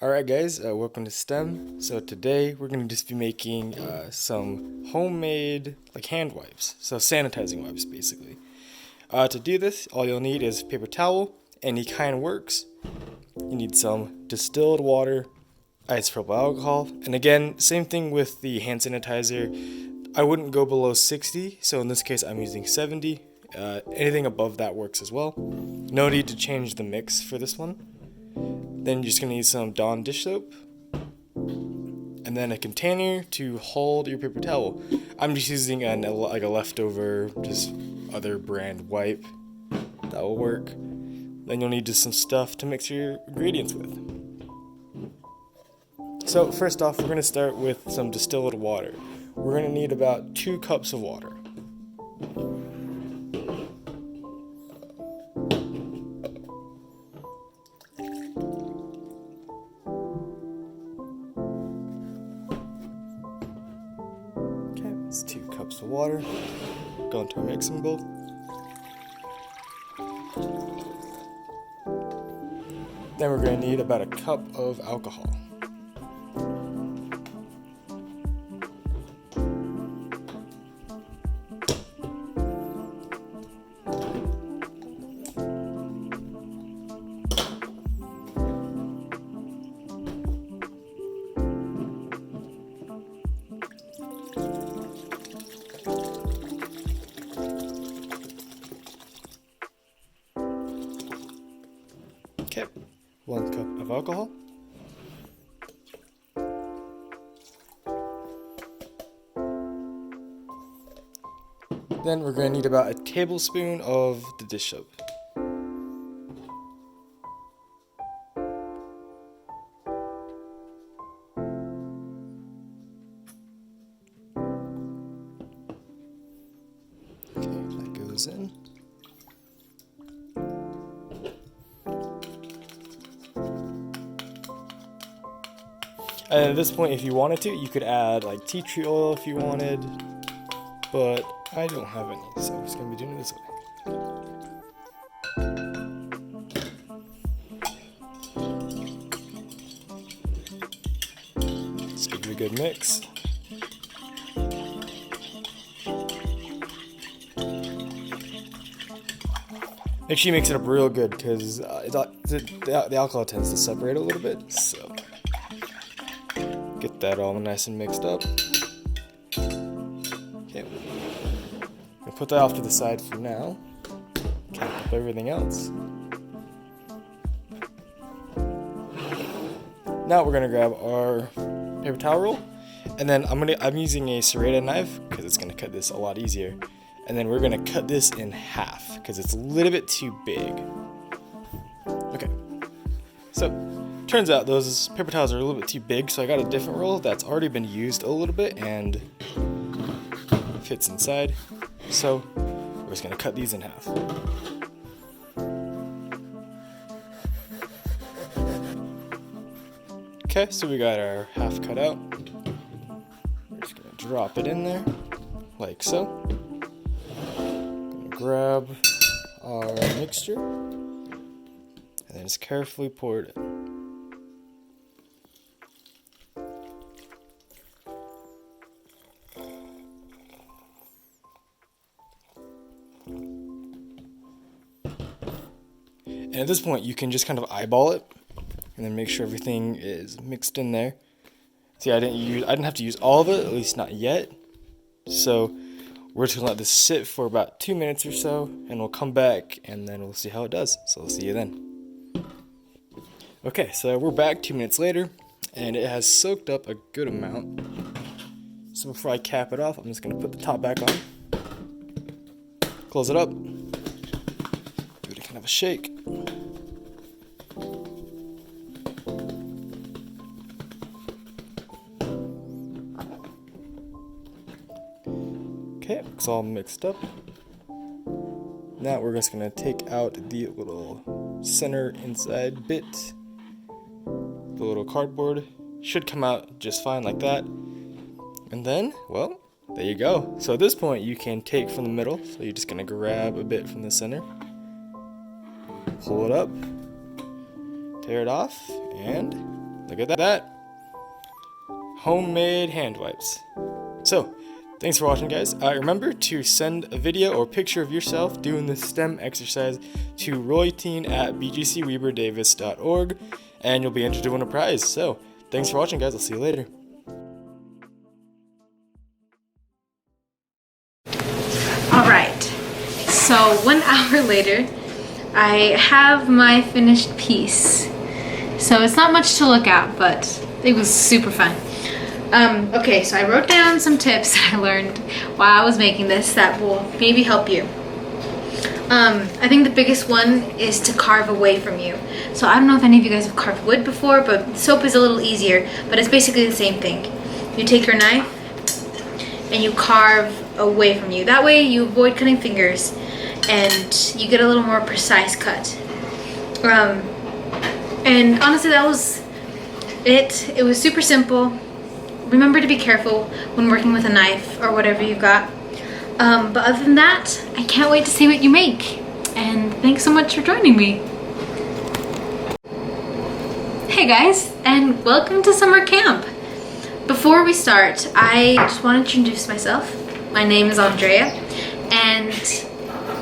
Alright guys, welcome to STEM. So today we're going to just be making some homemade hand wipes, so sanitizing wipes basically. To do this, all you'll need is paper towel, any kind works. You need some distilled water, isopropyl alcohol, and again, same thing with the hand sanitizer. I wouldn't go below 60, so in this case I'm using 70. Anything above that works as well. No need to change the mix for this one. Then you're just going to need some Dawn dish soap, and then a container to hold your paper towel. I'm just using a leftover, just other brand wipe. That will work. Then you'll need just some stuff to mix your ingredients with. So first off, we're going to start with some distilled water. We're going to need about 2 cups of water. It's 2 cups of water. Go into our mixing bowl. Then we're going to need about a cup of alcohol. Okay, 1 cup of alcohol. Then we're going to need about a tablespoon of the dish soap. Okay, that goes in. And at this point, if you wanted to, you could add tea tree oil if you wanted, but I don't have any, so I'm just going to be doing it this way. Just give it a good mix. Make sure you mix it up real good because the alcohol tends to separate a little bit, so get that all nice and mixed up. Okay, I'll put that off to the side for now. Cap up everything else. Now we're gonna grab our paper towel roll, and then I'm using a serrated knife because it's gonna cut this a lot easier. And then we're gonna cut this in half because it's a little bit too big. Okay, so turns out those paper towels are a little bit too big, so I got a different roll that's already been used a little bit and fits inside. So we're just gonna cut these in half. Okay, so we got our half cut out. We're just gonna drop it in there, like so. Grab our mixture and then just carefully pour it in. And at this point you can just kind of eyeball it and then make sure everything is mixed in there. See, I didn't have to use all of it, at least not yet. So we're just gonna let this sit for about 2 minutes or so, and we'll come back and then we'll see how it does. So we'll see you then. Okay, so we're back 2 minutes later, and it has soaked up a good amount. So before I cap it off, I'm just gonna put the top back on, close it up, give it a kind of a shake. Okay, it's all mixed up. Now we're just gonna take out the little center inside bit. The little cardboard should come out just fine like that. And then, well, there you go. So at this point you can take from the middle. So you're just gonna grab a bit from the center, pull it up, tear it off, and Look at that. Homemade hand wipes. So, thanks for watching, guys. Remember to send a video or picture of yourself doing this STEM exercise to royteen@bgcweberdavis.org, and you'll be entered to win a prize. So, thanks for watching, guys. I'll see you later. Alright, so 1 hour later, I have my finished piece. So it's not much to look at, but it was super fun. Okay, so I wrote down some tips that I learned while I was making this that will maybe help you. I think the biggest one is to carve away from you. So I don't know if any of you guys have carved wood before, but soap is a little easier, but it's basically the same thing. You take your knife and you carve away from you. That way you avoid cutting fingers and you get a little more precise cut. And honestly, that was it. It was super simple. Remember to be careful when working with a knife or whatever you've got. But other than that, I can't wait to see what you make. And thanks so much for joining me. Hey guys, and welcome to summer camp. Before we start, I just wanted to introduce myself. My name is Andrea, and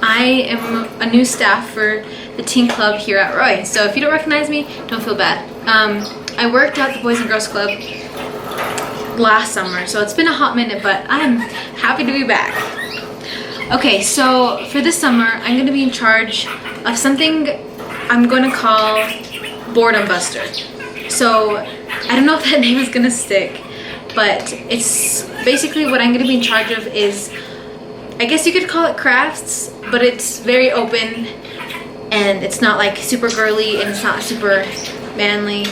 I am a new staff for the teen club here at Roy. So if you don't recognize me, don't feel bad. I worked at the Boys and Girls Club last summer, so it's been a hot minute, but I'm happy to be back. Okay, so for this summer, I'm going to be in charge of something I'm going to call Boredom Buster. So I don't know if that name is going to stick, but it's basically what I'm going to be in charge of is, I guess you could call it crafts, but it's very open and it's not like super girly and it's not super manly.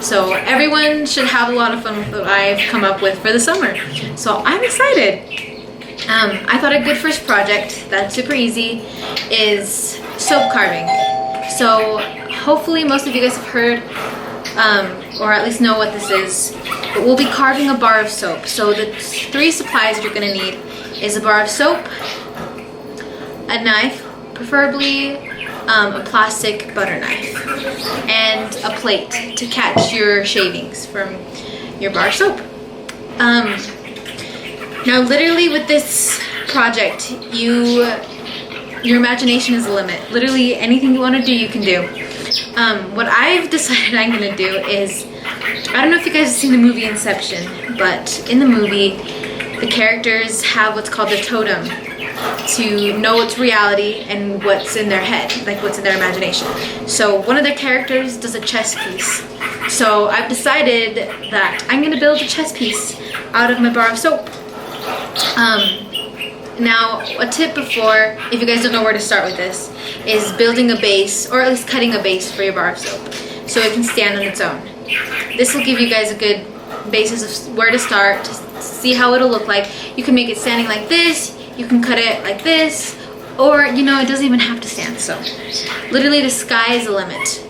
So everyone should have a lot of fun with what I've come up with for the summer. So I'm excited. I thought a good first project that's super easy is soap carving. So hopefully most of you guys have heard or at least know what this is. But we'll be carving a bar of soap. So the 3 supplies you're going to need is a bar of soap, a knife, preferably a plastic butter knife, and a plate to catch your shavings from your bar of soap. Now literally with this project, your imagination is the limit. Literally anything you want to do, you can do. What I've decided I'm going to do is, I don't know if you guys have seen the movie Inception, but in the movie, the characters have what's called the totem to know what's reality and what's in their head, like what's in their imagination. So one of their characters does a chess piece. So I've decided that I'm going to build a chess piece out of my bar of soap. Now, a tip before, if you guys don't know where to start with this, is building a base, or at least cutting a base for your bar of soap, so it can stand on its own. This will give you guys a good basis of where to start, to see how it'll look like. You can make it standing like this, you can cut it like this, or, you know, it doesn't even have to stand, so literally the sky is the limit.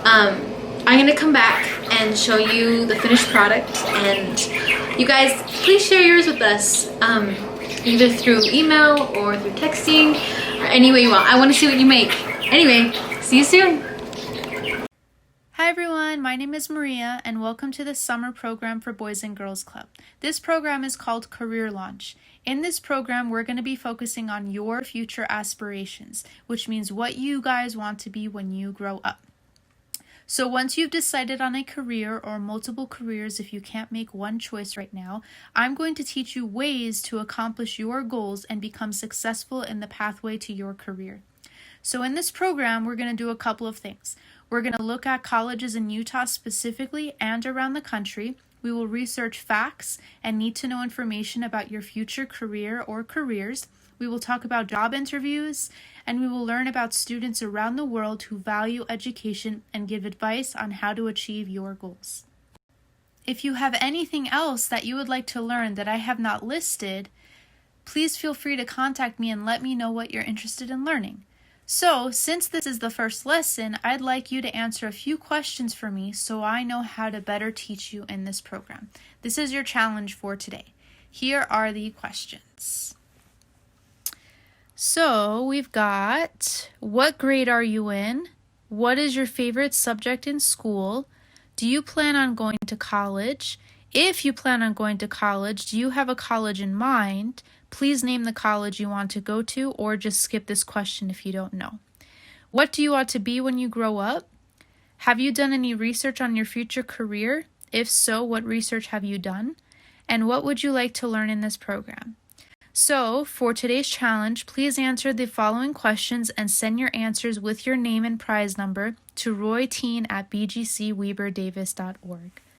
I'm going to come back and show you the finished product, and you guys, please share yours with us. Either through email or through texting or any way you want. I want to see what you make. Anyway, see you soon. Hi everyone, my name is Maria and welcome to the summer program for Boys and Girls Club. This program is called Career Launch. In this program, we're going to be focusing on your future aspirations, which means what you guys want to be when you grow up. So once you've decided on a career or multiple careers, if you can't make one choice right now, I'm going to teach you ways to accomplish your goals and become successful in the pathway to your career. So in this program, we're going to do a couple of things. We're going to look at colleges in Utah specifically and around the country. We will research facts and need to know information about your future career or careers. We will talk about job interviews, and we will learn about students around the world who value education and give advice on how to achieve your goals. If you have anything else that you would like to learn that I have not listed, please feel free to contact me and let me know what you're interested in learning. So, since this is the first lesson, I'd like you to answer a few questions for me so I know how to better teach you in this program. This is your challenge for today. Here are the questions. So we've got, what grade are you in? What is your favorite subject in school? Do you plan on going to college? If you plan on going to college, do you have a college in mind? Please name the college you want to go to, or just skip this question if you don't know. What do you want to be when you grow up? Have you done any research on your future career? If so, what research have you done? And what would you like to learn in this program? So, for today's challenge, please answer the following questions and send your answers with your name and prize number to royteen@bgcweberdavis.org.